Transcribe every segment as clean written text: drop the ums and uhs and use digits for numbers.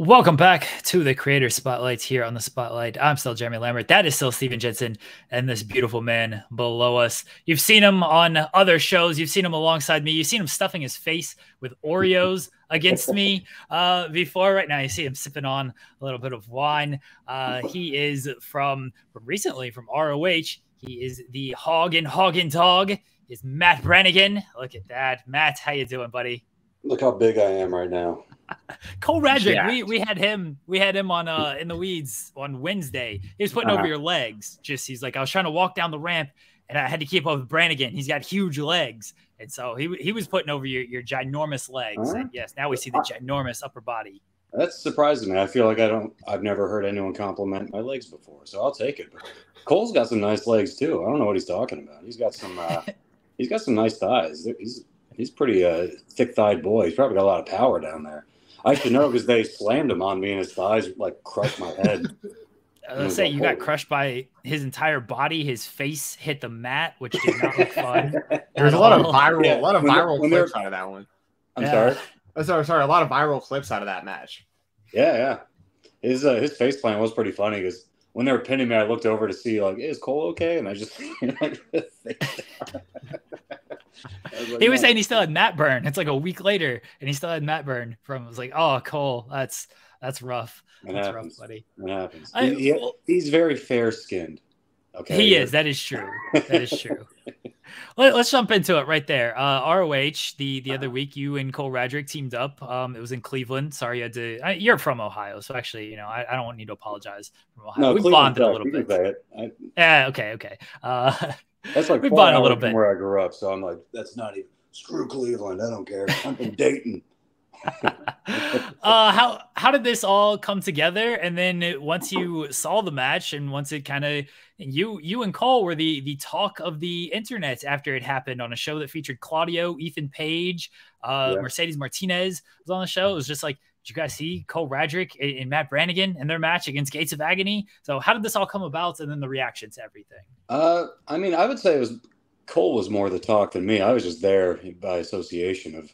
Welcome back to the Creator Spotlight here on the Spotlight. I'm still Jeremy Lambert. That is still Steven Jensen and this beautiful man below us. You've seen him on other shows. You've seen him alongside me. You've seen him stuffing his face with Oreos against me before. Right now, you see him sipping on a little bit of wine. He is recently from ROH. He is the Hog and Dog. Is Matt Brannigan. Look at that. Matt, how you doing, buddy? Look how big I am right now. Cole Radrick, yeah. we had him on in the weeds on Wednesday. He was putting over your legs. He's like, I was trying to walk down the ramp and I had to keep up with Brannigan. He's got huge legs. And so he was putting over your ginormous legs. And yes, now we see the ginormous upper body. That's surprising me. I feel like I've never heard anyone compliment my legs before, so I'll take it. But Cole's got some nice legs too. I don't know what he's talking about. He's got some nice thighs. He's pretty thick-thighed boy. He's probably got a lot of power down there. I should know because they slammed him on me and his thighs like crushed my head. Let's say you got crushed by his entire body. His face hit the mat, which did not look fun. There's a lot of viral clips out of that one. I'm sorry. Sorry, a lot of viral clips out of that match. Yeah. His face plant was pretty funny because when they were pinning me, I looked over to see like, is Cole okay? And I just he was saying he still had mat burn. It's like a week later, and he still had mat burn from. I was like, oh, Cole, that's rough. That's rough, buddy. It happens. He's very fair skinned. Okay, he is. That is true. That is true. Let's jump into it right there. ROH the other week, you and Cole Radrick teamed up. It was in Cleveland. Sorry, you had to. You're from Ohio, so actually, I don't want you to apologize. From Ohio, no, we bonded a little bit. Yeah. Okay. That's like we bonded a little bit where I grew up, so I'm like, that's not even screw Cleveland. I don't care. I'm from Dayton. How did this all come together? And then once you saw the match, and once it kind of you and Cole were the talk of the internet after it happened on a show that featured Claudio, Ethan Page, Mercedes Martinez was on the show. It was just like, did you guys see Cole Radrick and Matt Brannigan in their match against Gates of Agony? So how did this all come about, and then the reaction to everything? I mean, I would say Cole was more the talk than me. I was just there by association of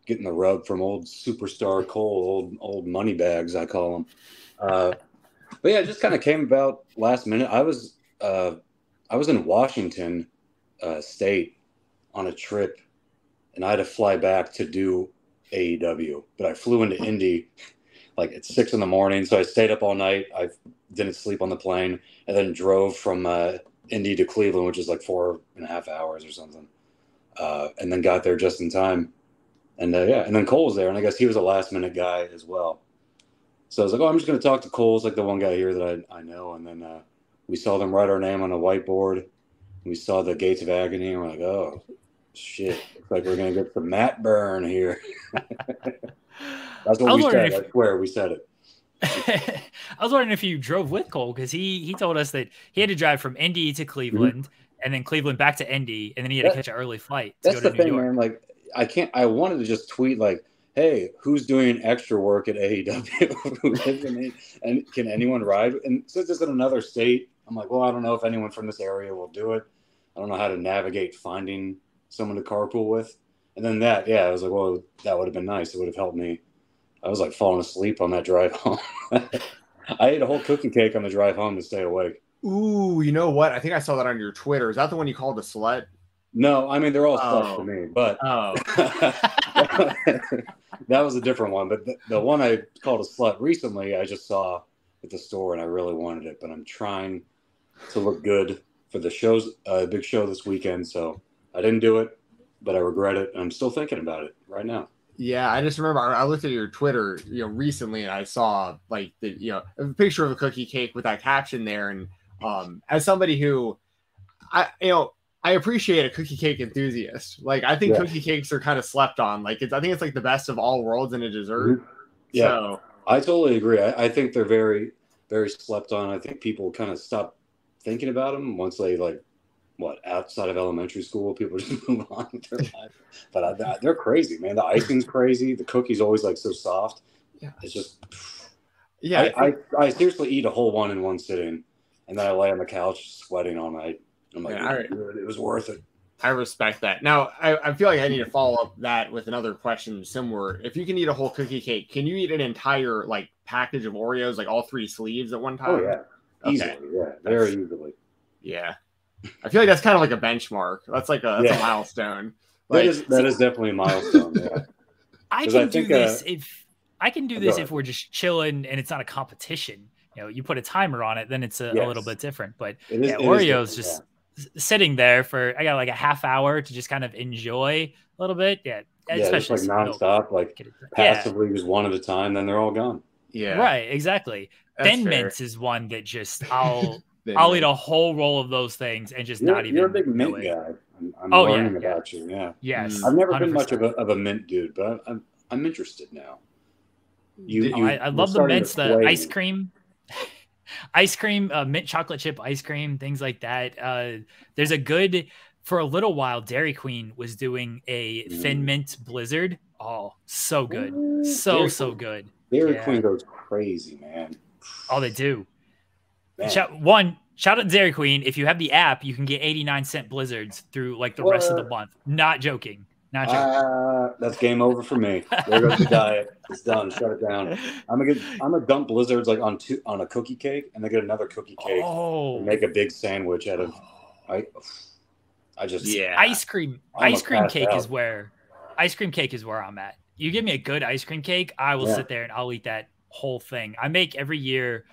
getting the rub from old superstar Cole, old money bags, I call him. But yeah, it just kind of came about last minute. I was in Washington State on a trip, and I had to fly back to do AEW, but I flew into Indy like at 6 a.m. So I stayed up all night. I didn't sleep on the plane, and then drove from Indy to Cleveland, which is like 4.5 hours or something, and then got there just in time. And and then Cole was there, and I guess he was a last-minute guy as well. So I was like, oh, I'm just going to talk to Cole. It's like the one guy here that I know. And then we saw them write our name on a whiteboard. We saw the Gates of Agony, and we're like, oh, shit. Looks like we're going to get some mat burn here. That's what we said. I swear we said it. I was wondering if you drove with Cole, because he told us that he had to drive from Indy to Cleveland, and then Cleveland back to Indy, and then he had to catch an early flight to go to New York. Man. Like, I wanted to just tweet like, hey, who's doing extra work at AEW? And can anyone ride? And since it's in another state, I'm like, well, I don't know if anyone from this area will do it. I don't know how to navigate finding someone to carpool with. And then I was like, well, that would have been nice. It would have helped me. I was like falling asleep on that drive home. I ate a whole cookie cake on the drive home to stay awake. Ooh, you know what? I think I saw that on your Twitter. Is that the one you called a slut? No, I mean, they're all sluts to me, but that was a different one. But the one I called a slut recently, I just saw at the store, and I really wanted it. But I'm trying to look good for the show's big show this weekend, so I didn't do it, but I regret it, and I'm still thinking about it right now. Yeah, I just remember I looked at your Twitter, recently, and I saw like a picture of a cookie cake with that caption there, and as somebody who I appreciate a cookie cake enthusiast. Like, I think cookie cakes are kind of slept on. Like, I think it's like the best of all worlds in a dessert. Yeah, so, I totally agree. I think they're very, very slept on. I think people kind of stop thinking about them once they outside of elementary school, people just move on with their life. But they're crazy, man. The icing's crazy. The cookie's always like so soft. Yeah, it's just. Yeah, I seriously eat a whole one in one sitting, and then I lay on the couch sweating all night. I'm like, it was worth it. I respect that. Now, I feel like I need to follow up that with another question similar. If you can eat a whole cookie cake, can you eat an entire package of Oreos, like all 3 sleeves at one time? Oh yeah, Okay. easily, yeah, very easily. Yeah, I feel like that's kind of like a benchmark. That's like a milestone. Like, that is definitely a milestone. Yeah, I can do this if we're just chilling and it's not a competition. You know, you put a timer on it, then it's a little bit different. But Oreos just sitting there for I got like a half hour to just kind of enjoy a little bit. Yeah, especially just like nonstop, like passively, just one at a time. Then they're all gone. Yeah, right, exactly. Thin Mints is one that just I'll eat a whole roll of those things and just not even. You're a big mint guy. I'm learning about you. Yeah. Yes. I've never been much of a mint dude, but I'm interested now. I love the mints, the ice cream, mint chocolate chip ice cream, things like that. There's a good, for a little while, Dairy Queen was doing a Thin Mint Blizzard. Oh, so good. So good. Dairy Queen goes crazy, man. Oh, they do. Shout out to Dairy Queen. If you have the app, you can get 89-cent Blizzards through like the rest of the month. Not joking. That's game over for me. There goes the diet. It's done. Shut it down. I'm gonna dump Blizzards like on a cookie cake, and then get another cookie cake and make a big sandwich out of. Ice cream cake is where I'm at. You give me a good ice cream cake, I will sit there and I'll eat that whole thing. I make every year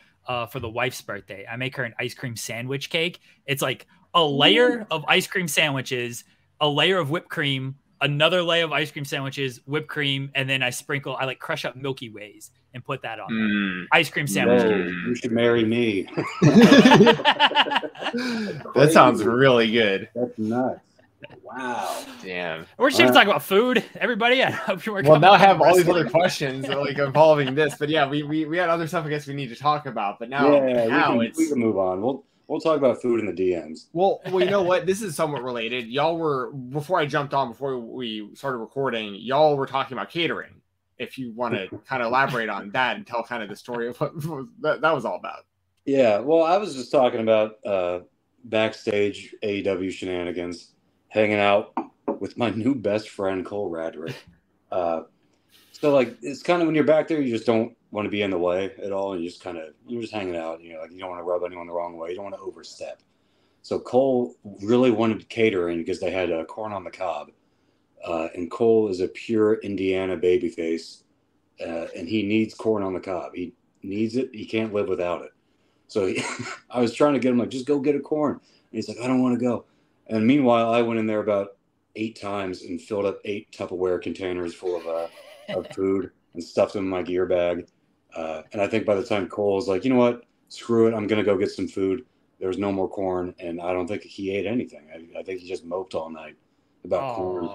for the wife's birthday. I make her an ice cream sandwich cake. It's like a layer of ice cream sandwiches, a layer of whipped cream, another layer of ice cream sandwiches, whipped cream, and then I like crush up Milky Ways and put that on there. Ice cream sandwich. You should marry me. That sounds really good. That's nuts. Wow. Damn. We're just talking about food, everybody. I hope you're now I have all these other questions like involving this, but yeah, we had other stuff I guess we need to talk about, but now we can move on. We'll talk about food in the DMs. Well, you know what? This is somewhat related. Y'all were, before I jumped on, before we started recording, y'all were talking about catering. If you want to kind of elaborate on that and tell kind of the story of what that was all about. Yeah, well, I was just talking about backstage AEW shenanigans, hanging out with my new best friend, Cole Radrick. So, like, it's kind of when you're back there, you just don't want to be in the way at all. And you're just hanging out. You know, like, you don't want to rub anyone the wrong way. You don't want to overstep. So Cole really wanted catering because they had corn on the cob. And Cole is a pure Indiana babyface. And he needs corn on the cob. He needs it. He can't live without it. So I was trying to get him, like, just go get a corn. And he's like, I don't want to go. And meanwhile, I went in there about 8 times and filled up 8 Tupperware containers full of food and stuffed them in my gear bag. And I think by the time Cole was like, you know what, screw it, I'm going to go get some food, there was no more corn. And I don't think he ate anything. I think he just moped all night about corn.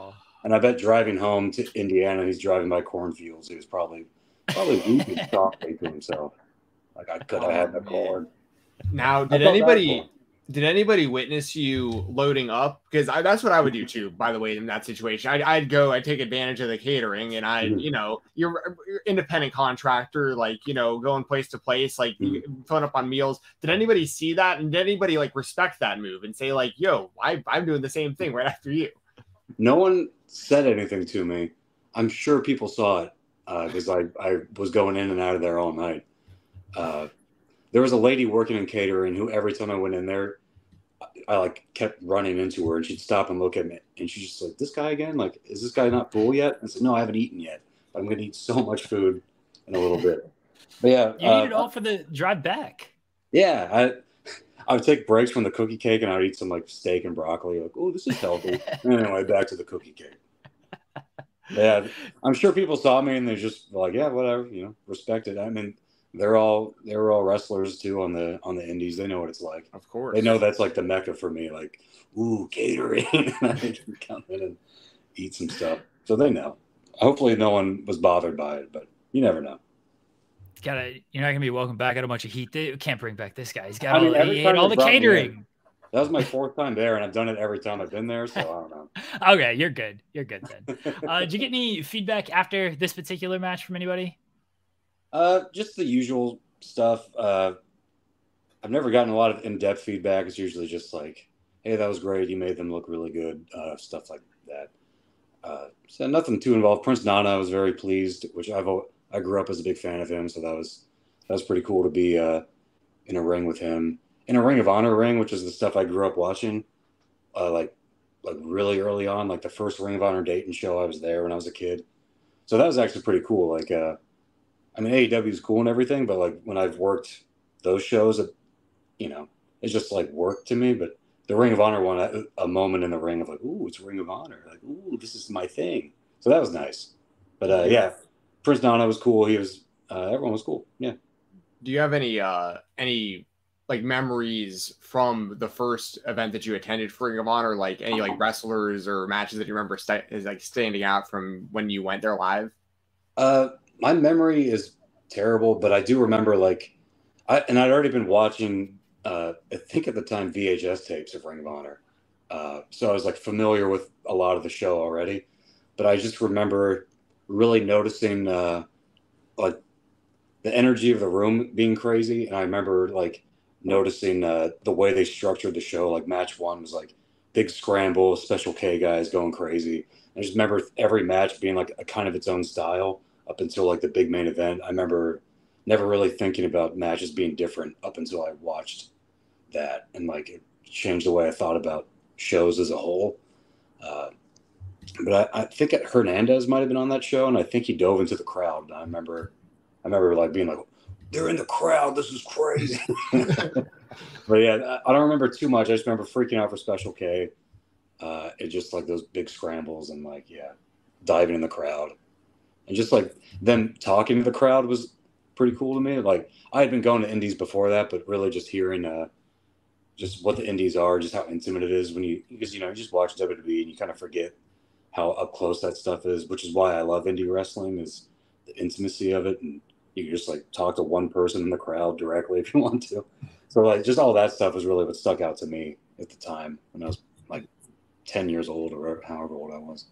And I bet driving home to Indiana, he's driving by cornfields. He was probably weeping softly to himself. Like, I could have had the corn. Now, did anybody witness you loading up? Because that's what I would do too, by the way, in that situation. I'd take advantage of the catering, and you're independent contractor, like, going place to place, like filling up on meals. Did anybody see that? And did anybody like respect that move and say like, yo, I'm doing the same thing right after you? No one said anything to me. I'm sure people saw it because I was going in and out of there all night. There was a lady working in catering who every time I went in there, I like kept running into her, and she'd stop and look at me, and she's just like, this guy again? Like, is this guy not full yet? I said, no, I haven't eaten yet. But I'm going to eat so much food in a little bit. But yeah. You eat it all for the drive back. Yeah. I would take breaks from the cookie cake, and I would eat some like steak and broccoli. Like, oh, this is healthy. Anyway, back to the cookie cake. Yeah. I'm sure people saw me, and they just were like, yeah, whatever, respect it. I mean, they were all wrestlers too on the indies. They know what it's like. Of course. They know that's like the mecca for me. Like, ooh, catering. I can come in and eat some stuff. So they know. Hopefully no one was bothered by it, but you never know. You're not gonna be welcome back at a bunch of heat. They can't bring back this guy. He's got all the catering. That was my 4th time there, and I've done it every time I've been there, so I don't know. Okay, you're good. You're good then. Did you get any feedback after this particular match from anybody? Just the usual stuff. I've never gotten a lot of in-depth feedback. It's usually just like, hey, that was great. You made them look really good. Stuff like that. So nothing too involved. Prince Nana was very pleased, which I grew up as a big fan of him. So that was That was pretty cool to be in a ring with him, in a Ring of Honor ring, which is the stuff I grew up watching, like really early on, like the first Ring of Honor Dayton show. I was there when I was a kid, so that was actually pretty cool. Like, I mean, AEW is cool and everything, but like when I've worked those shows, you know, it's just like work to me. But the Ring of Honor one, a moment in the ring of like, ooh, it's Ring of Honor, like, ooh, this is my thing. So that was nice. But yeah, Prince Nana was cool. He was, everyone was cool. Yeah. Do you have any like memories from the first event that you attended for Ring of Honor, like any like wrestlers or matches that you remember like standing out from when you went there live? My memory is terrible, but I do remember like, I'd already been watching, I think at the time, VHS tapes of Ring of Honor. So I was like familiar with a lot of the show already, but I just remember really noticing like the energy of the room being crazy. And I remember like noticing the way they structured the show. Like match one was like big scramble, Special K guys going crazy. I just remember every match being like a kind of its own style up until like the big main event. I remember never really thinking about matches being different up until I watched that, and like it changed the way I thought about shows as a whole. But I think Hernandez might have been on that show, and I think he dove into the crowd. And I remember like being like, "They're in the crowd. This is crazy." But yeah, I don't remember too much. I just remember freaking out for Special K. It just like those big scrambles and like diving in the crowd, and just like them talking to the crowd was pretty cool to me. Like I had been going to indies before that, but really just hearing just what the indies are, just how intimate it is because you just watch WWE and you kind of forget how up close that stuff is, which is why I love indie wrestling, is the intimacy of it. And you can just like talk to one person in the crowd directly if you want to. So like just all that stuff was really what stuck out to me at the time when I was like 10 years old or however old I was.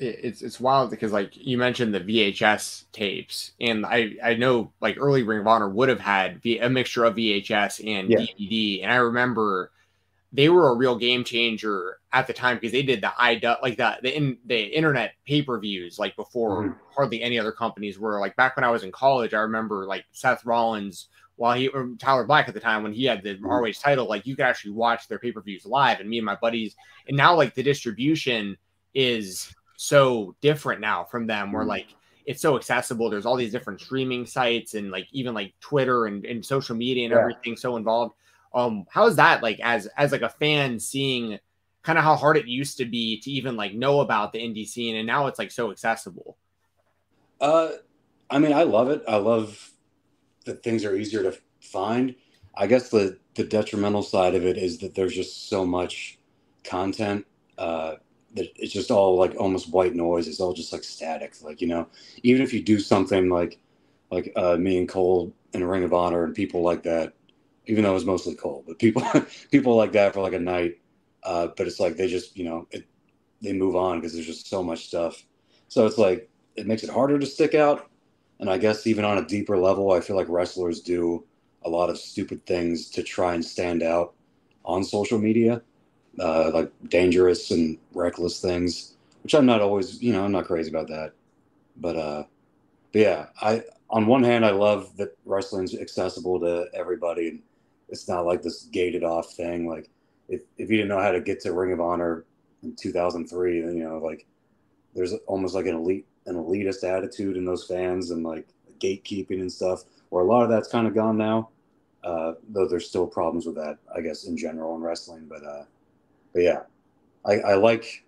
It's wild because like you mentioned the VHS tapes, and I know like early Ring of Honor would have had a mixture of VHS and DVD, and I remember they were a real game changer at the time because they did the internet pay-per-views like before hardly any other companies were. Like back when I was in college, I remember like Seth Rollins, or Tyler Black at the time when he had the ROH title, like you could actually watch their pay-per-views live, and me and my buddies, and now like the distribution is so different now from them, where like it's so accessible. There's all these different streaming sites and like even like Twitter and social media and everything so involved. How is that like as like a fan seeing kind of how hard it used to be to even like know about the indie scene, and now it's like so accessible? I mean, I love it. I love that things are easier to find. I guess the detrimental side of it is that there's just so much content that it's just all like almost white noise. It's all just like static. Like, even if you do something like me and Cole in a Ring of Honor and people like that, even though it was mostly Cole, but people like that for like a night. But it's like they just, they move on because there's just so much stuff. So it's like it makes it harder to stick out. And I guess even on a deeper level, I feel like wrestlers do a lot of stupid things to try and stand out on social media, like dangerous and reckless things, which I'm not always, I'm not crazy about that. But yeah, on one hand, I love that wrestling's accessible to everybody, and it's not like this gated off thing. Like if you didn't know how to get to Ring of Honor in 2003, then like there's almost like an elitist attitude in those fans and like gatekeeping and stuff, where a lot of that's kind of gone now. Though there's still problems with that, I guess, in general in wrestling. But yeah, I like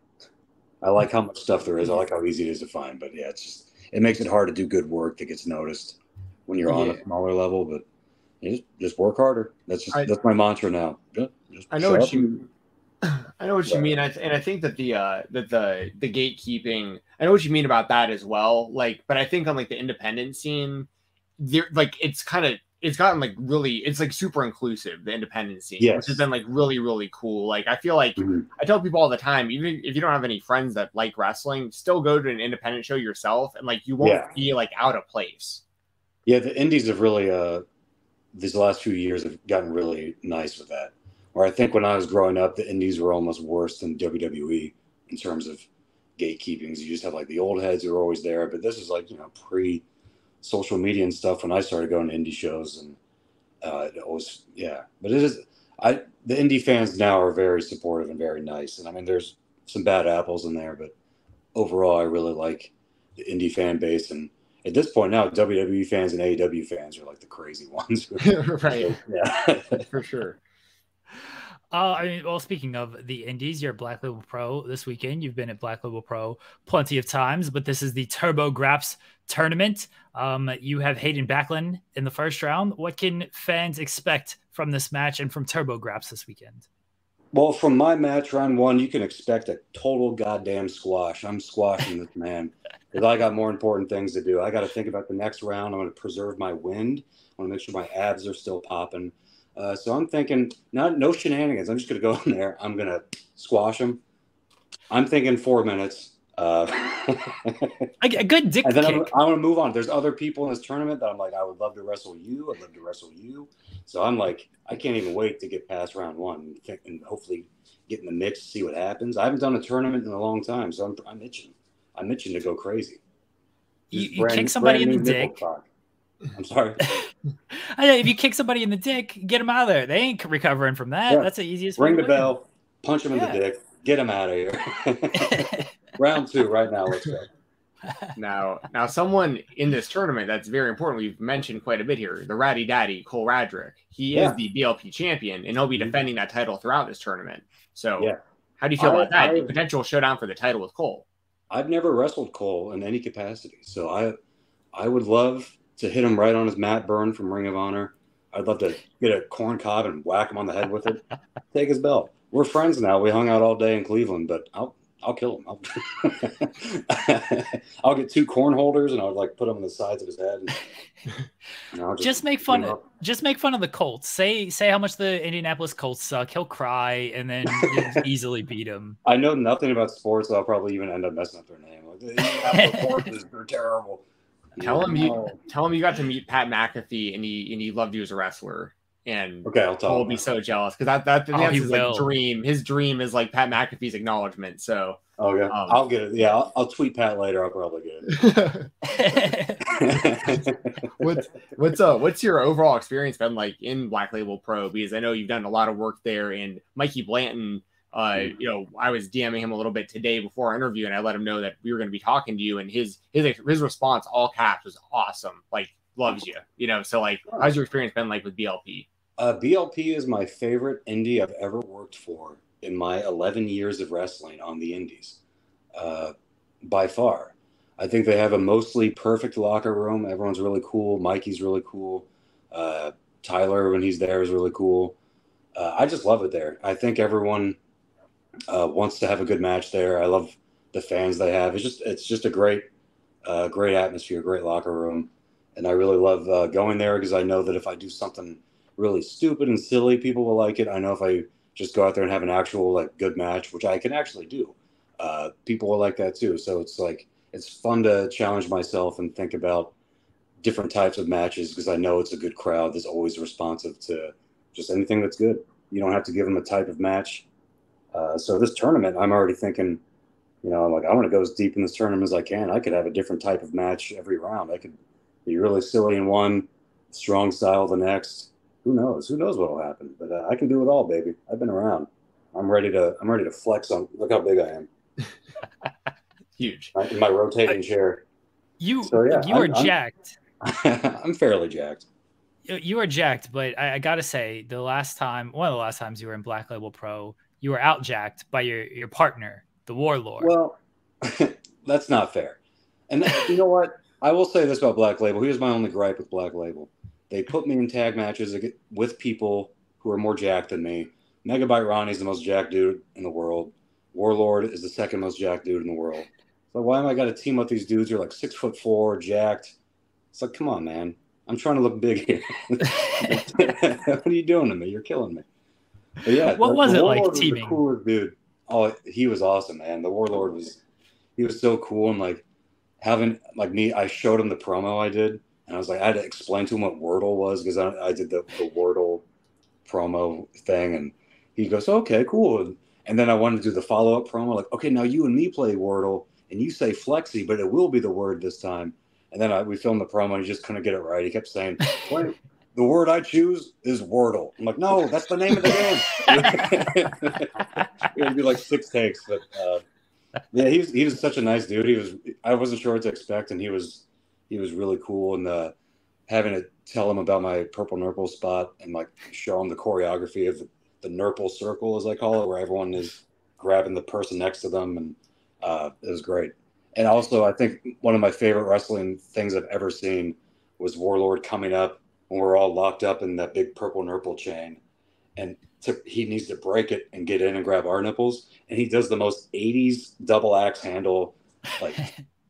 how much stuff there is. I like how easy it is to find. But yeah, it makes it hard to do good work that gets noticed when you're on a smaller level. But just work harder. That's my mantra now. I know what you mean, and I think that the gatekeeping. I know what you mean about that as well. Like, but I think on like the independent scene, there like it's gotten like really, it's like super inclusive, the independent scene, which has been like really, really cool. Like I feel like I tell people all the time, even if you don't have any friends that like wrestling, still go to an independent show yourself, and like you won't be like out of place. Yeah, the indies have really these last few years have gotten really nice with that. Or I think when I was growing up, the indies were almost worse than WWE in terms of gatekeeping. You just have like the old heads who are always there, but this is like, pre social media and stuff when I started going to indie shows, and it always, yeah. But it is, the indie fans now are very supportive and very nice. And I mean, there's some bad apples in there, but overall, I really like the indie fan base. And at this point now, WWE fans and AEW fans are like the crazy ones. Right. Yeah, for sure. I mean, well, speaking of the indies, you're at Black Label Pro this weekend. You've been at Black Label Pro plenty of times, but this is the Turbo Graps tournament. You have Hayden Backlund in the first round. What can fans expect from this match and from Turbo Graps this weekend? well, from my match round one, you can expect a total goddamn squash. I'm squashing this man because I got more important things to do. I got to think about the next round. I'm going to preserve my wind. I want to make sure my abs are still popping. So I'm thinking, no shenanigans. I'm just going to go in there. I'm going to squash him. I'm thinking 4 minutes. A good dick and then kick. I want to move on. There's other people in this tournament that I'm like, I would love to wrestle you. I'd love to wrestle you. So I'm like, I can't even wait to get past round one and hopefully get in the mix, see what happens. I haven't done a tournament in a long time, so I'm itching. I'm itching to go crazy. You kick somebody in the dick. I'm sorry. If you kick somebody in the dick, get them out of there. They ain't recovering from that. Yeah. That's the easiest way. Ring the bell, punch him in the dick, get him out of here. Round 2 right now. Let's go. Now, someone in this tournament that's very important. We've mentioned quite a bit here. The Ratty Daddy, Cole Radrick. He is the BLP champion, and he'll be defending that title throughout this tournament. So, how do you feel about that? The potential showdown for the title with Cole. I've never wrestled Cole in any capacity, so I would love to hit him right on his mat burn from Ring of Honor. I'd love to get a corn cob and whack him on the head with it. Take his belt. We're friends now. We hung out all day in Cleveland, but I'll kill him. I'll get 2 corn holders and I'll like put them on the sides of his head. And I'll just make fun. Just make fun of the Colts. Say how much the Indianapolis Colts suck. He'll cry and then you'll easily beat him. I know nothing about sports, so I'll probably even end up messing up their name. Like, the Indianapolis Colts, they're terrible. Tell him you got to meet Pat McAfee and he loved you as a wrestler. And I'll tell him. He'll be so jealous because that's his like dream. His dream is like Pat McAfee's acknowledgement. So I'll get it. Yeah, I'll tweet Pat later. I'll probably get it. What's your overall experience been like in Black Label Pro? Because I know you've done a lot of work there. And Mikey Blanton, I was DMing him a little bit today before our interview, and I let him know that we were going to be talking to you. And his response, all caps, was awesome. Like, loves you. So like, how's your experience been like with BLP? BLP is my favorite indie I've ever worked for in my 11 years of wrestling on the indies. By far. I think they have a mostly perfect locker room. Everyone's really cool. Mikey's really cool. Tyler, when he's there, is really cool. I just love it there. I think everyone wants to have a good match there. I love the fans they have. It's just a great atmosphere, great locker room. And I really love going there because I know that if I do something really stupid and silly, people will like it. I know if I just go out there and have an actual like good match, which I can actually do, people will like that too. So it's like, it's fun to challenge myself and think about different types of matches because I know it's a good crowd that's always responsive to just anything that's good. You don't have to give them a type of match. So this tournament, I'm already thinking, I'm like, I want to go as deep in this tournament as I can. I could have a different type of match every round. I could be really silly in one, strong style the next. Who knows? Who knows what'll happen? But I can do it all, baby. I've been around. I'm ready to flex on. Look how big I am. Huge. In my rotating chair. You are jacked. I'm fairly jacked. You are jacked, but I gotta say, one of the last times you were in Black Label Pro, you were out jacked by your partner, the Warlord. Well, that's not fair. And you know what? I will say this about Black Label. Here's my only gripe with Black Label. They put me in tag matches with people who are more jacked than me. Megabyte Ronnie's the most jacked dude in the world. Warlord is the second most jacked dude in the world. So why am I got to team up these dudes who are like 6'4", jacked? It's like, come on, man. I'm trying to look big here. What are you doing to me? You're killing me. But yeah, what was it like teaming? The coolest dude. Oh, he was awesome, man. The Warlord was so cool, and like having like me, I showed him the promo I did. And I was like, I had to explain to him what Wordle was because I did the Wordle promo thing. And he goes, okay, cool. And then I wanted to do the follow-up promo. Like, okay, now you and me play Wordle and you say flexi, but it will be the word this time. And then we filmed the promo, and he just couldn't get it right. He kept saying, "Wait, the word I choose is Wordle." I'm like, "No, that's the name of the game." It would be like 6 takes, but yeah, he was such a nice dude. I wasn't sure what to expect, and he was really cool. And having to tell him about my purple nurple spot and like show him the choreography of the nurple circle, as I call it, where everyone is grabbing the person next to them, and it was great. And also, I think one of my favorite wrestling things I've ever seen was Warlord coming up when we're all locked up in that big purple nurple chain. And he needs to break it and get in and grab our nipples. And he does the most 80s double axe handle, like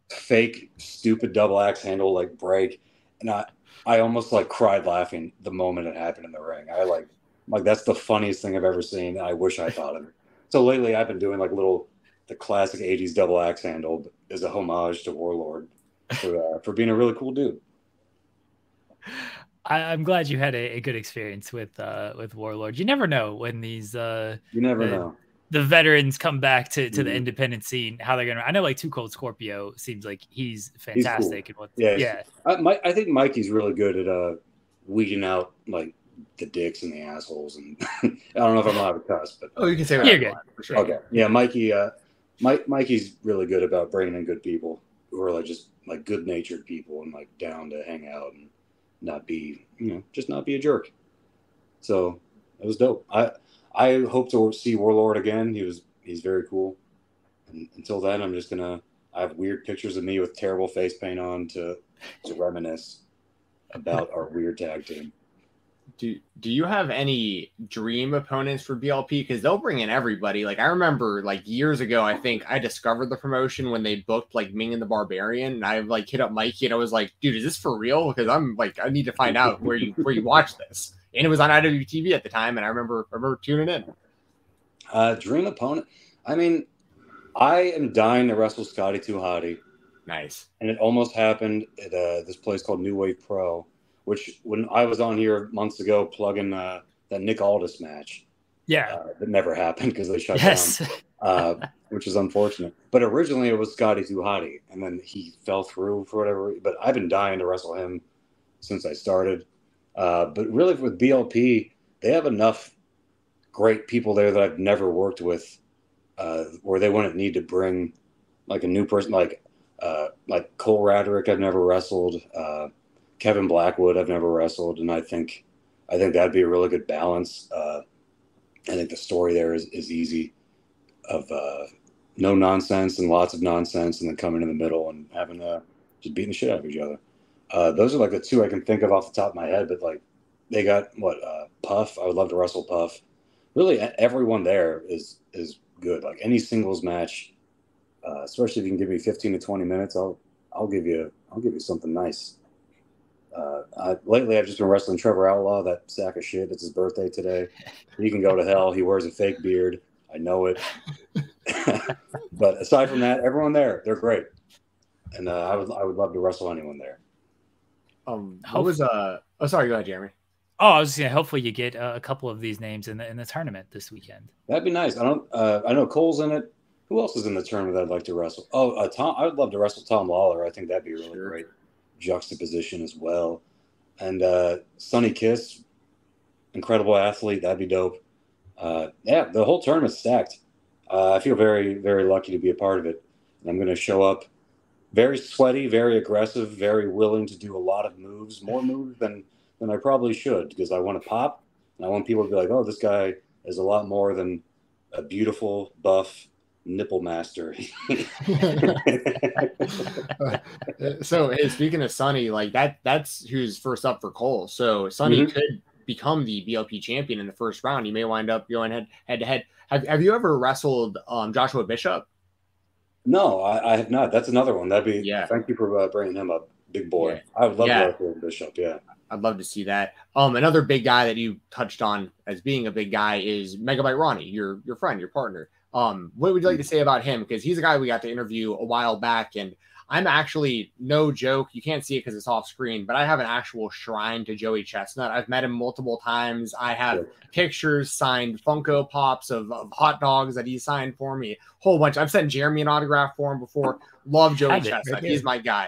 fake, stupid double axe handle, like break. And I almost like cried laughing the moment it happened in the ring. I like that's the funniest thing I've ever seen. I wish I thought of it. So lately I've been doing like the classic 80s double axe handle as a homage to Warlord for being a really cool dude. I'm glad you had a good experience with Warlord. You never know when these you never know the veterans come back to the independent scene, how they're gonna. I know like Too Cold Scorpio seems like he's fantastic. He's cool. I think Mikey's really good at weeding out like the dicks and the assholes, and I don't know if I'm allowed to cuss, but you can say you're good for sure. Okay, yeah, Mikey's really good about bringing in good people who are like just like good-natured people and like down to hang out and not be, just not be a jerk. So it was dope. I hope to see Warlord again. He's very cool. And until then, I have weird pictures of me with terrible face paint on to reminisce about our weird tag team. Do you have any dream opponents for BLP? Because they'll bring in everybody. Like I remember, like years ago, I think I discovered the promotion when they booked like Ming and the Barbarian, and I like hit up Mikey and I was like, "Dude, is this for real?" Because I'm like, I need to find out where you watch this. And it was on IWTV at the time, and I remember tuning in. Dream opponent. I mean, I am dying to wrestle Scotty 2 Hotty. Nice. And it almost happened at this place called New Wave Pro. Which when I was on here months ago plugging that Nick Aldis match, that never happened because they shut down, which is unfortunate. But originally it was Scotty 2 Hotty, and then he fell through for whatever. But I've been dying to wrestle him since I started. But really with BLP, they have enough great people there that I've never worked with, where they wouldn't need to bring like a new person, like Cole Radrick I've never wrestled. Kevin Blackwood I've never wrestled, and I think that'd be a really good balance. I think the story there is easy, of no nonsense and lots of nonsense, and then coming in the middle and having just beating the shit out of each other. Those are like the two I can think of off the top of my head. But like they got Puff. I would love to wrestle Puff. Really, everyone there is good. Like any singles match, especially if you can give me 15 to 20 minutes, I'll give you something nice. Lately, I've just been wrestling Trevor Outlaw, that sack of shit. It's his birthday today. He can go to hell. He wears a fake beard. I know it. But aside from that, everyone there, they're great. And I would love to wrestle anyone there. Sorry, go ahead, Jeremy. Oh, I was just saying, hopefully you get a couple of these names in the tournament this weekend. That'd be nice. I know Cole's in it. Who else is in the tournament that I'd like to wrestle? Tom. I would love to wrestle Tom Lawler. I think that'd be really great juxtaposition as well. And Sonny Kiss, incredible athlete. That'd be dope. The whole tournament's stacked. I feel very, very lucky to be a part of it. And I'm going to show up very sweaty, very aggressive, very willing to do a lot of moves, more moves than I probably should, because I want to pop. And I want people to be like, oh, this guy is a lot more than a beautiful, buff nipple master. So hey, speaking of Sonny, like that's who's first up for Cole. So Sonny could become the BLP champion in the first round. He may wind up going head to head. Have you ever wrestled Joshua Bishop? No, I have not. That's another one. That'd be Thank you for bringing him up, big boy. Yeah. I would love to wrestle Bishop. Yeah, I'd love to see that. Another big guy that you touched on as being a big guy is Megabyte Ronnie, your friend, your partner. What would you like to say about him? Because he's a guy we got to interview a while back, and I'm actually, no joke, you can't see it because it's off screen, but I have an actual shrine to Joey Chestnut. I've met him multiple times. I have pictures, signed Funko Pops of hot dogs that he signed for me, a whole bunch. I've sent Jeremy an autograph for him before. Love Joey Chestnut. He's my guy.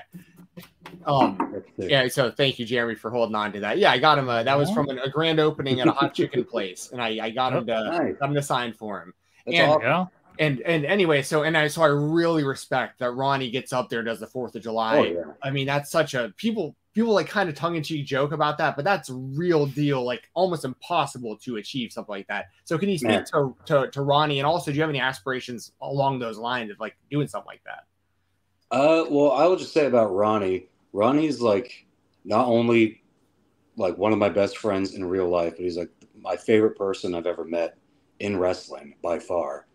Yeah, so thank you, Jeremy, for holding on to that. Yeah, I got him. That was from a grand opening at a hot chicken place, and I got him to sign for him. That's awesome. And anyway, so I really respect that Ronnie gets up there and does the 4th of July. Oh, yeah. I mean, that's such a people like kind of tongue in cheek joke about that, but that's real deal, like almost impossible to achieve something like that. So can you speak to Ronnie, and also do you have any aspirations along those lines of like doing something like that? Well, I will just say about Ronnie. Ronnie's like not only like one of my best friends in real life, but he's like my favorite person I've ever met in wrestling by far.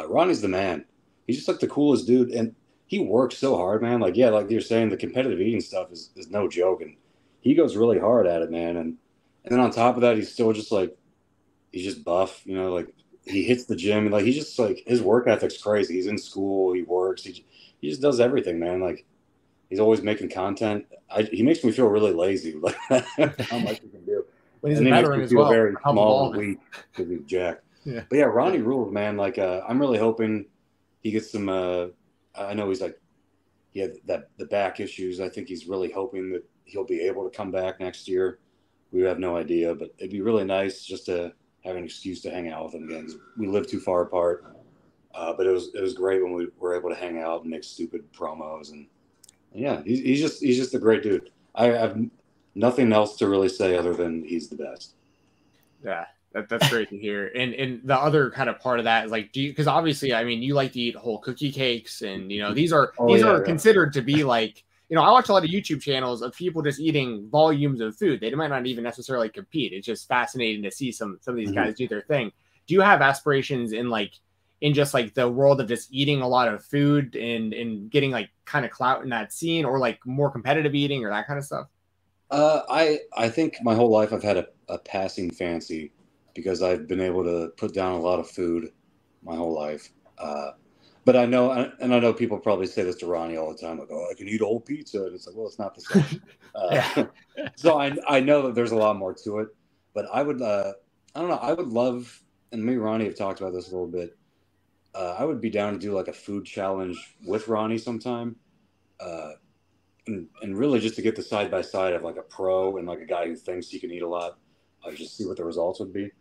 Ronnie's the man. He's just like the coolest dude, and he works so hard, man. Like, yeah, like you're saying, the competitive eating stuff is no joke, and he goes really hard at it, man. And then on top of that, he's still just like, he's just buff, you know, like he hits the gym, and like he's just like, his work ethic's crazy. He's in school, he works, he just does everything, man. Like, he's always making content. He makes me feel really lazy, like how much he can do. But he's a veteran as well. Very small and weak because he's jacked. Yeah. But yeah, Ronnie rules, man. Like, I'm really hoping he gets some. I know he's like, he had the back issues. I think he's really hoping that he'll be able to come back next year. We have no idea, but it'd be really nice just to have an excuse to hang out with him again. We live too far apart, but it was great when we were able to hang out and make stupid promos, and yeah, he's just a great dude. I have nothing else to really say other than he's the best. Yeah. That's great to hear. And the other kind of part of that is like, because obviously, I mean, you like to eat whole cookie cakes, and you know these are considered to be like, you know, I watch a lot of YouTube channels of people just eating volumes of food. They might not even necessarily compete. It's just fascinating to see some of these guys do their thing. Do you have aspirations in just like the world of just eating a lot of food and getting like kind of clout in that scene, or like more competitive eating or that kind of stuff? I think my whole life I've had a passing fancy, because I've been able to put down a lot of food my whole life. But I know people probably say this to Ronnie all the time, like, oh, I can eat a whole pizza. And it's like, well, it's not the same. So I know that there's a lot more to it. But I would, I don't know, I would love, and me and Ronnie have talked about this a little bit, I would be down to do like a food challenge with Ronnie sometime. And really just to get the side-by-side of like a pro and like a guy who thinks he can eat a lot. Just see what the results would be.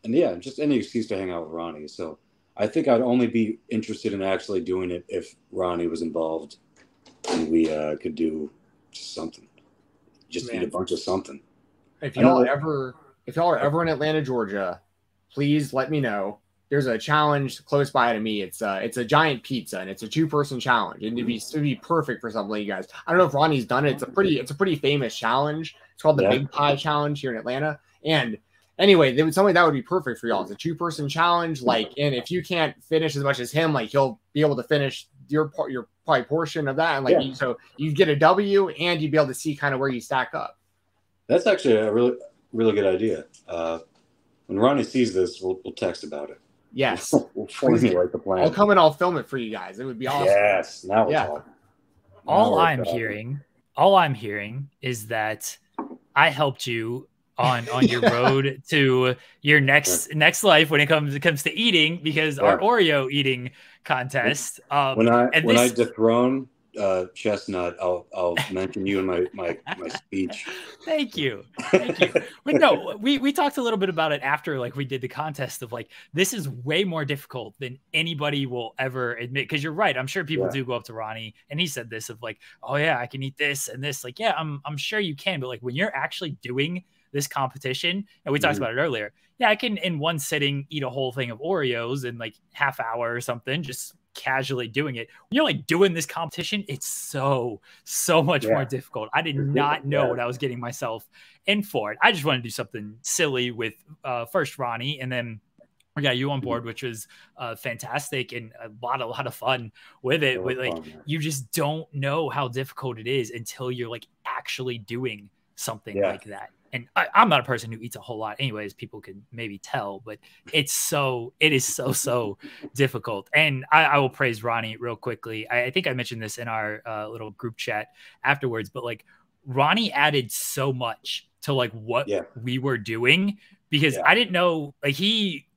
And yeah, just any excuse to hang out with Ronnie. So I think I'd only be interested in actually doing it if Ronnie was involved and we could do something. Just eat a bunch of something. If y'all are ever in Atlanta, Georgia, please let me know. There's a challenge close by to me. It's a giant pizza, and it's a 2-person challenge, and it'd be perfect for something like you guys. I don't know if Ronnie's done it. It's a pretty famous challenge. It's called the Big Pie Challenge here in Atlanta. And anyway, there was something that would be perfect for y'all. It's a 2-person challenge. Like, and if you can't finish as much as him, like he'll be able to finish your probably portion of that, and like so you get a W, and you'd be able to see kind of where you stack up. That's actually a really, really good idea. When Ronnie sees this, we'll text about it. Yes. We'll formulate the plan. I'll come and I'll film it for you guys. It would be awesome. Yes. Now we're talking. All I'm hearing is that I helped you on your road to your next life when it comes to eating, because our Oreo eating contest. When I dethrone Chestnut, I'll mention you in my speech. Thank you. But no, we talked a little bit about it after like we did the contest of like, this is way more difficult than anybody will ever admit. Because you're right, I'm sure people do go up to Ronnie, and he said this of like, oh yeah, I can eat this and this. Like, yeah, I'm sure you can, but like when you're actually doing this competition, and we talked about it earlier, yeah, I can in one sitting eat a whole thing of Oreos in like half hour or something, just casually doing it. When you're like doing this competition, it's so much more difficult. I did not know what I was getting myself in for. I just wanted to do something silly with first Ronnie, and then we got you on board, which was fantastic and a lot of fun with it. But like you just don't know how difficult it is until you're like actually doing something like that. And I'm not a person who eats a whole lot anyways, people can maybe tell, but it is so difficult. And I will praise Ronnie real quickly. I think I mentioned this in our little group chat afterwards, but like Ronnie added so much to like what we were doing because I didn't know, like,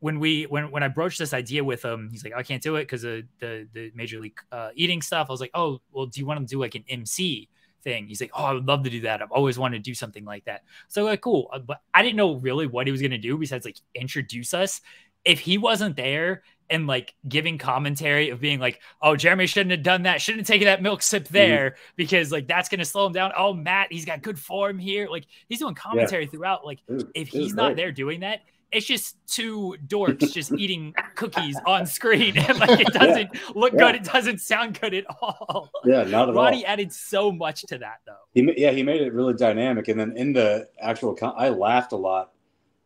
when I broached this idea with him, he's like, I can't do it because of the Major League eating stuff. I was like, oh, well, do you want to do like an MC thing? He's like, oh, I would love to do that. I've always wanted to do something like that. So like, cool. But I didn't know really what he was going to do besides like introduce us. If he wasn't there and like giving commentary of being like, oh, Jeremy shouldn't have done that, shouldn't have taken that milk sip there because like that's going to slow him down. Oh, Matt, he's got good form here. Like he's doing commentary throughout. Like if he's not there doing that, it's just two dorks just eating cookies on screen. And like it doesn't look good. It doesn't sound good at all. Yeah, not at all. Ronnie added so much to that though. He made it really dynamic. And then in the actual, I laughed a lot,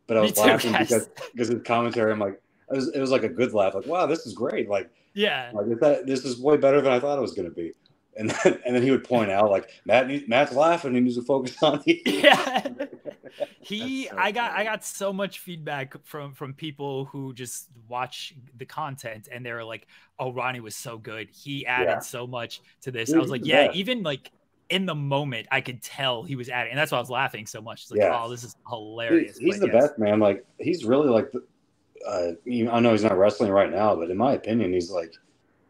but I was laughing because of the commentary. I'm like, it was like a good laugh. Like, wow, this is great. Like, this is way better than I thought it was going to be. And then he would point out like, Matt's laughing. He needs to focus on you. Yeah. I got so much feedback from people who just watch the content and they're like, oh, Ronnie was so good. He added so much to this. I was like, even like in the moment, I could tell he was adding, and that's why I was laughing so much. It's like, oh, this is hilarious. He's the best, man. Like he's really like, I know he's not wrestling right now, but in my opinion,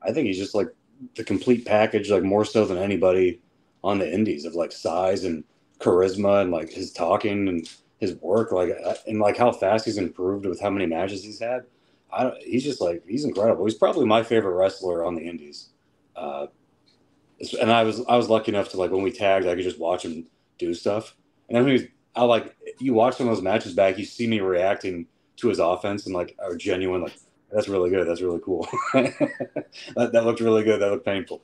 I think he's just like the complete package, like more so than anybody on the indies of like size and charisma and like his talking and his work, like and like how fast he's improved with how many matches he's had. He's just like, he's incredible. He's probably my favorite wrestler on the indies. And I was lucky enough to like when we tagged, I could just watch him do stuff. And then you watch some of those matches back, you see me reacting to his offense and like are genuine, like that's really good, that's really cool. that looked really good, that looked painful.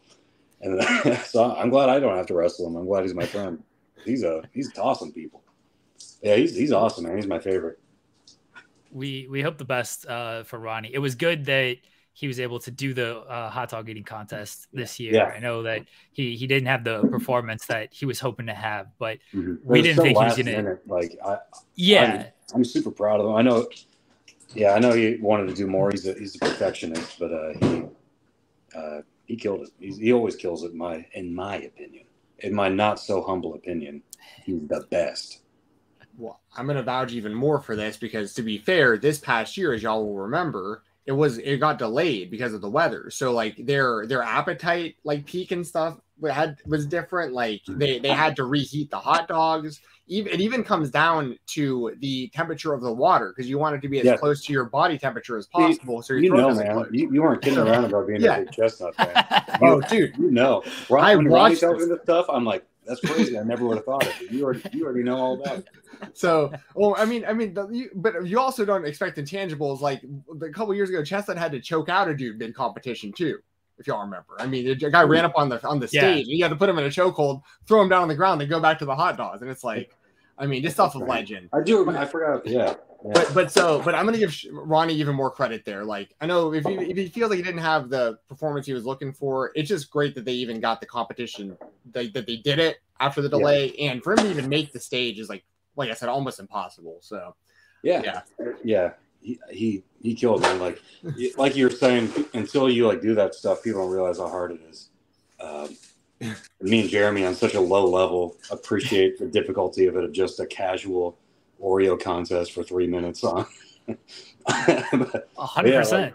And so I'm glad I don't have to wrestle him. I'm glad he's my friend. He's tossing people. Yeah, he's awesome, man. He's my favorite. We hope the best for Ronnie. It was good that he was able to do the hot dog eating contest this year. Yeah. I know that he didn't have the performance that he was hoping to have, but we didn't think he was going to. Like, I'm super proud of him. I know he wanted to do more. He's a perfectionist, but he killed it. He always kills it. In my opinion, in my not so humble opinion, he's the best. Well, I'm going to vouch even more for this because, to be fair, this past year, as y'all will remember, it got delayed because of the weather. So like their appetite like peak and stuff was different. Like they had to reheat the hot dogs. It even comes down to the temperature of the water because you want it to be as close to your body temperature as possible. So you know, man, you weren't kidding around about being a big chestnut fan. Oh, dude, you know, when Ronnie tells me this stuff, I'm like, that's crazy. I never would have thought of it. You already know all about it. So, well, but you also don't expect intangibles. Like a couple years ago, Chestnut had to choke out a dude mid competition too, if y'all remember. I mean, a guy ran up on the stage, and you had to put him in a chokehold, throw him down on the ground, then go back to the hot dogs, and it's like, I mean, this stuff is legend. I do. I forgot. Yeah. But I'm gonna give Ronnie even more credit there. Like, I know if he feels like he didn't have the performance he was looking for, it's just great that they even got the competition, that they did it after the delay, and for him to even make the stage is like I said, almost impossible. So yeah. He killed it. Like you were saying, until you like do that stuff, people don't realize how hard it is. Me and Jeremy on such a low level appreciate the difficulty of it, of just a casual Oreo contest for 3 minutes on. 100%.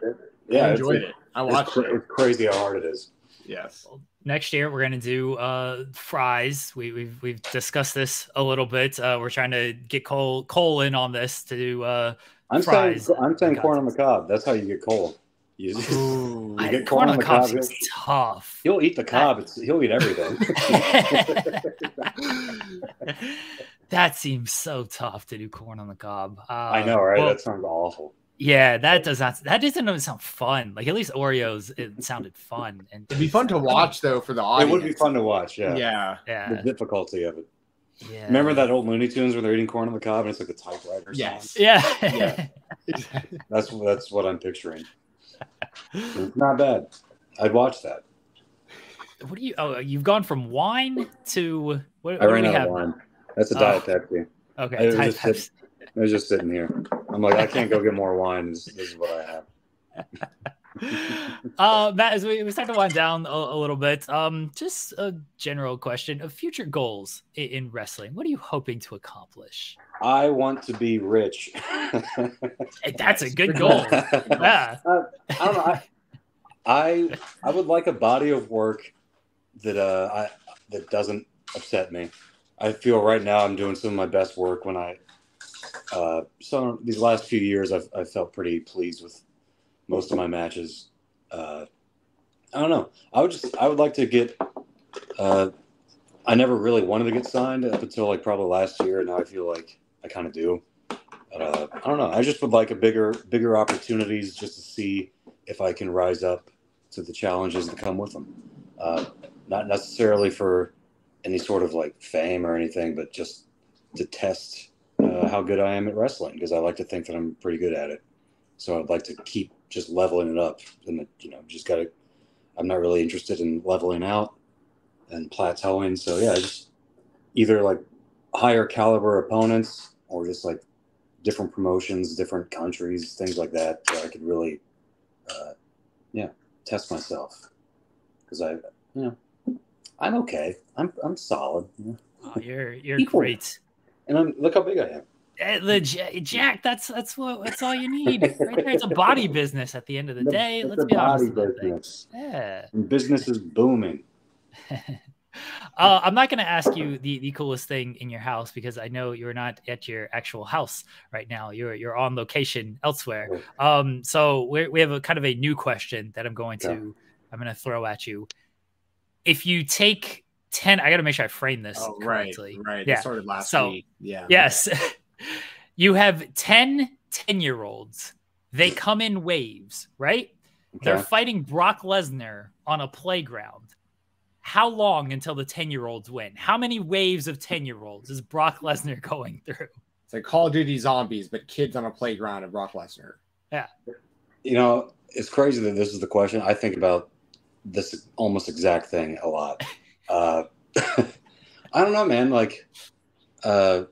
I enjoyed it. I watched it. It's crazy how hard it is. Yes. Next year we're going to do fries. We've discussed this a little bit. We're trying to get Cole in on this to do fries. I'm saying corn on the cob. That's how you get Cole. You get corn on the cob. It's tough. He'll eat the cob. He'll eat everything. That seems so tough to do corn on the cob. I know, right? That sounds awful. Yeah, that doesn't even sound fun. Like, at least Oreos, it sounded fun. And it'd be fun to watch though for the audience. It would be fun to watch. Yeah. The difficulty of it. Yeah. Remember that old Looney Tunes where they're eating corn on the cob and it's like the typewriter sound? Yeah. That's what I'm picturing. It's not bad. I'd watch that. What do you? Oh, you've gone from wine to what? I ran out of wine. That's a Diet Pepsi. Okay, I was just sitting here. I'm like, I can't go get more wine. This is what I have. Matt, as we start to wind down a little bit, just a general question of future goals in wrestling. What are you hoping to accomplish? I want to be rich. Hey, that's a good goal. Yeah. I don't know. I would like a body of work that that doesn't upset me. I feel right now I'm doing some of my best work when so these last few years I've felt pretty pleased with most of my matches. I don't know. I would like to get. I never really wanted to get signed up until like probably last year. Now I feel like I kind of do. But I don't know. I just would like bigger opportunities just to see if I can rise up to the challenges that come with them. Not necessarily for any sort of like fame or anything, but just to test how good I am at wrestling, because I like to think that I'm pretty good at it. So I'd like to keep just leveling it up, and I'm not really interested in leveling out and plateauing. So yeah, just either like higher caliber opponents or just like different promotions, different countries, things like that, where I could really, test myself, because I'm okay. I'm solid. Oh, you're great. And look how big I am. Jack, that's all you need right there. It's a body business at the end of the day. Let's be honest about things. Yeah, and business is booming. I'm not going to ask you the coolest thing in your house, because I know you're not at your actual house right now. You're on location elsewhere. So we have a kind of a new question that I'm going to throw at you. If you take 10, I got to make sure I frame this correctly. Right. Yeah. It started last week. Yeah. Yes. You have 10-year-olds. They come in waves, right? Okay. They're fighting Brock Lesnar on a playground. How long until the 10-year-olds win? How many waves of 10-year-olds is Brock Lesnar going through? It's like Call of Duty Zombies, but kids on a playground of Brock Lesnar. Yeah. It's crazy that this is the question. I think about this almost exact thing a lot. I don't know, man. Like, I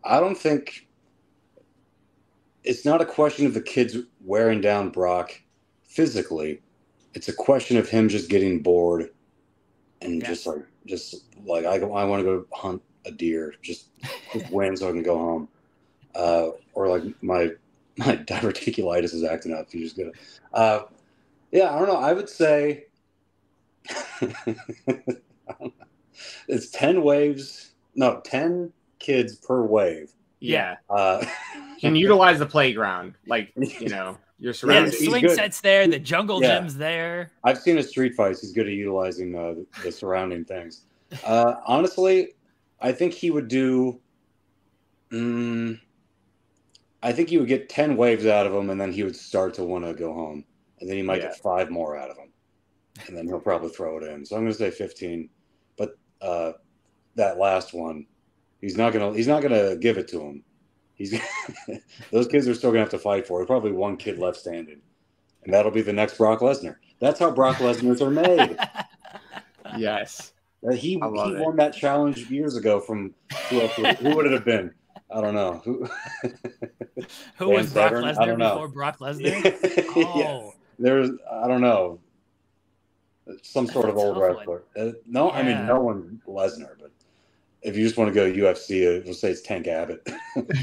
don't think it's not a question of the kids wearing down Brock physically. It's a question of him just getting bored and just like I want to go hunt a deer, just win so I can go home. Or like my diverticulitis is acting up. You just gotta. Yeah, I don't know. I would say it's 10 waves. No, 10 kids per wave. Yeah. Can utilize the playground, like you're surrounded. Yeah, the swing set's there. The jungle gym's there. I've seen his street fights. He's good at utilizing the surrounding things. Honestly, I think he would do. I think he would get 10 waves out of him, and then he would start to want to go home. And then he might get 5 more out of him, and then he'll probably throw it in. So I'm going to say 15. But that last one, he's not gonna give it to him. Those kids are still gonna have to fight for it. Probably one kid left standing, and that'll be the next Brock Lesnar. That's how Brock Lesnar's are made. Yes, he won that challenge years ago from who would it have been? I don't know. Who was Brock Lesnar before Brock Lesnar? Oh, I don't know. Some sort of old wrestler. No, I mean no one Lesnar, but if you just want to go UFC, we'll say it's Tank Abbott.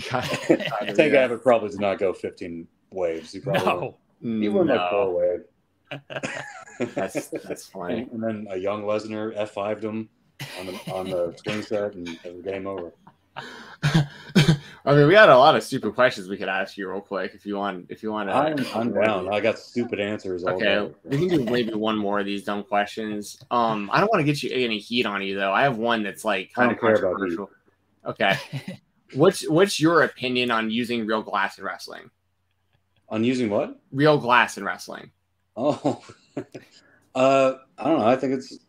Tank Abbott probably did not go 15 waves. He probably won like 4 waves. That's funny. And then a young Lesnar F5'd him on the swing set, and it was game over. I mean, we had a lot of stupid questions we could ask you real quick if you want to. I'm down. I got stupid answers. Okay, we can do maybe one more of these dumb questions. I don't want to get you any heat on you though. I have one that's like kind of controversial. Okay, what's your opinion on using real glass in wrestling? On using what? Real glass in wrestling. Oh, I don't know. I think it's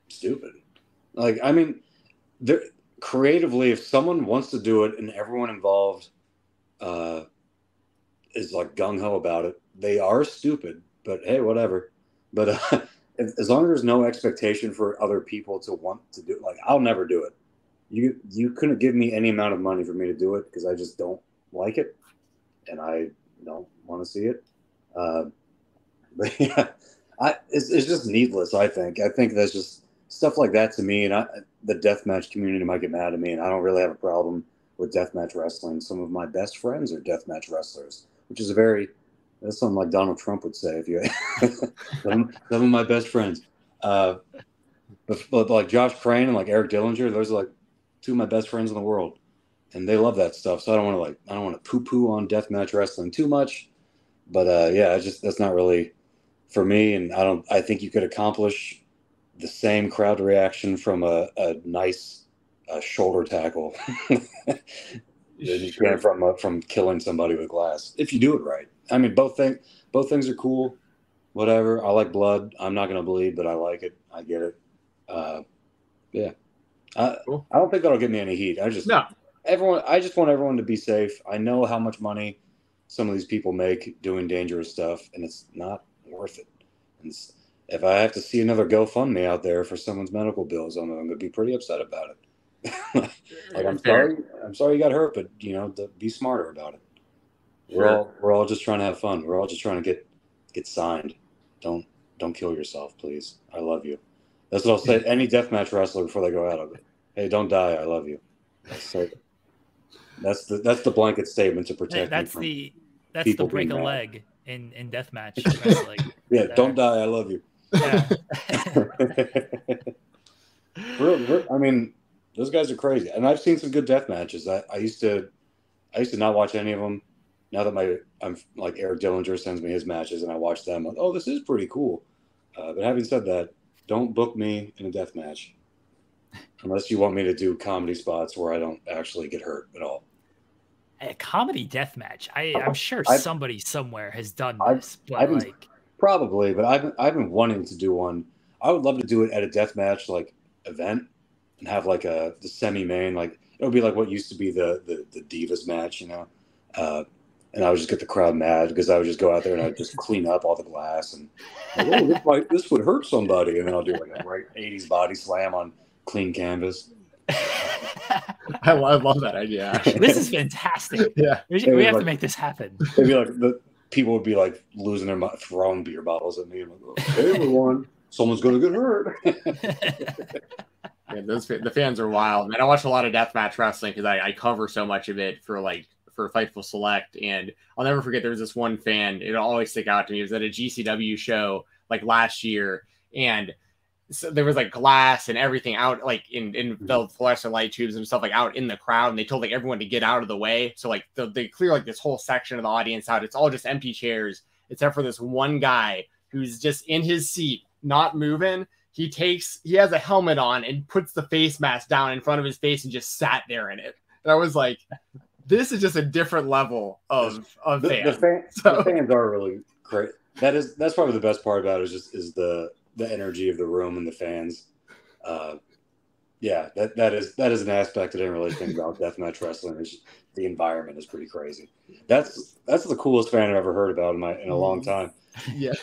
stupid. Like, I mean, creatively, if someone wants to do it and everyone involved is like gung-ho about it, they are stupid, but hey, whatever. But as long as there's no expectation for other people to want to do it, like, I'll never do it. You couldn't give me any amount of money for me to do it, because I just don't like it and I don't want to see it. But yeah, it's just needless. I think that's just stuff like that to me, and the deathmatch community might get mad at me, and I don't really have a problem with deathmatch wrestling. Some of my best friends are deathmatch wrestlers, which is that's something like Donald Trump would say if you some of my best friends. But like Josh Crane and like Eric Dillinger, those are like two of my best friends in the world, and they love that stuff. So I don't want to poo-poo on deathmatch wrestling too much. But yeah, that's not really for me, and I think you could accomplish the same crowd reaction from a nice shoulder tackle than you can from killing somebody with glass if you do it right. I mean, both things are cool. Whatever. I like blood. I'm not gonna bleed, but I like it. I get it. Yeah. Cool. I don't think that'll get me any heat. I just want everyone to be safe. I know how much money some of these people make doing dangerous stuff, and it's not worth it. And if I have to see another GoFundMe out there for someone's medical bills, I'm going to be pretty upset about it. Like, I'm sorry you got hurt, but be smarter about it. We're all just trying to have fun. We're all just trying to get signed. Don't kill yourself, please. I love you. That's what I'll say. Any deathmatch wrestler before they go out of it. Hey, don't die. I love you. So that's the blanket statement to protect. That's the break a leg in deathmatch wrestling. Yeah, don't die. I love you. Yeah. I mean, those guys are crazy, and I've seen some good death matches. I used to not watch any of them. Now that I'm like Eric Dillinger sends me his matches, and I watch them. Like, oh, this is pretty cool. But having said that, don't book me in a death match unless you want me to do comedy spots where I don't actually get hurt at all. A comedy death match. I'm sure somebody somewhere has done this, probably. But I've been wanting to do one. I would love to do it at a death match like event and have like the semi-main, like it would be like what used to be the Divas match, and I would just get the crowd mad because I would just go out there and I'd just clean up all the glass and like, oh, this would hurt somebody, and then I'll do like a great 80s body slam on clean canvas. I love that idea. Actually. This is fantastic. Yeah, we have to make this happen. It'd be like people would be like losing their mind, throwing beer bottles at me. I'm like, hey, everyone, someone's going to get hurt. Yeah, the fans are wild. Man, I watch a lot of deathmatch wrestling because I cover so much of it for Fightful Select, and I'll never forget there was this one fan. It'll always stick out to me. It was at a GCW show like last year, and so there was like glass and everything out like in the fluorescent light tubes and stuff like out in the crowd, and they told like everyone to get out of the way. So like they clear like this whole section of the audience out. It's all just empty chairs except for this one guy who's just in his seat, not moving. He has a helmet on and puts the face mask down in front of his face and just sat there in it. And I was like, this is just a different level of fans. The fans are really great. That's probably the best part about it is the energy of the room and the fans. Yeah, that is an aspect I didn't really think about deathmatch wrestling. The environment is pretty crazy. That's the coolest fan I've ever heard about in a long time. Yeah,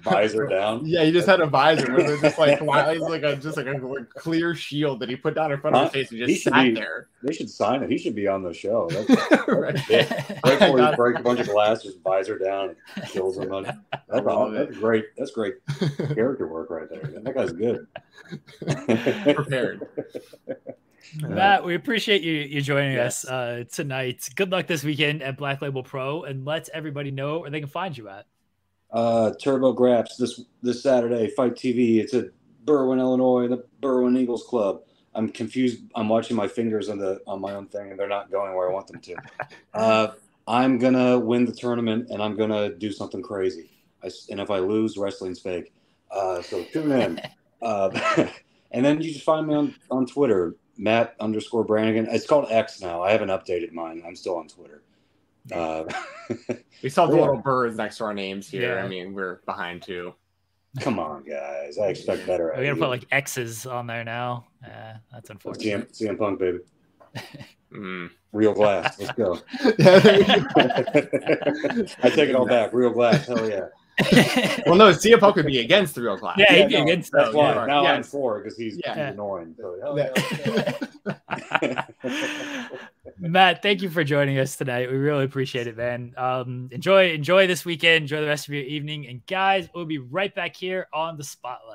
visor down. Yeah, he just had a visor where there's just like a clear shield that he put down in front of his face and just sat there. They should sign it. He should be on the show. That's right before he breaks a bunch of glass, just visor down and kills somebody. That's great. That's great character work right there. That guy's good. Prepared. Matt, we appreciate you joining us tonight. Good luck this weekend at Black Label Pro, and let everybody know where they can find you at. Turbo Graps this Saturday, Fight TV. It's at Berwyn, Illinois, the Berwyn Eagles Club. I'm confused. I'm watching my fingers on my own thing, and they're not going where I want them to. I'm gonna win the tournament, and I'm gonna do something crazy. And if I lose, wrestling's fake. So tune in. And then you just find me on Twitter. Matt_Brannigan. It's called X now. I haven't updated mine. I'm still on Twitter. We saw the little birds next to our names here. Yeah. I mean, we're behind too. Come on, guys. I expect better. We're gonna put like X's on there now. That's unfortunate. CM Punk, baby. Real glass. Let's go. I take it all back. Real glass. Hell yeah. Well, no, CM Punk would be against the real glass. Yeah, he'd be against. That's why. Now I'm for because he's annoying. So, Matt, Matt, thank you for joining us tonight. We really appreciate it, man. Enjoy this weekend. Enjoy the rest of your evening. And guys, we'll be right back here on the Spotlight.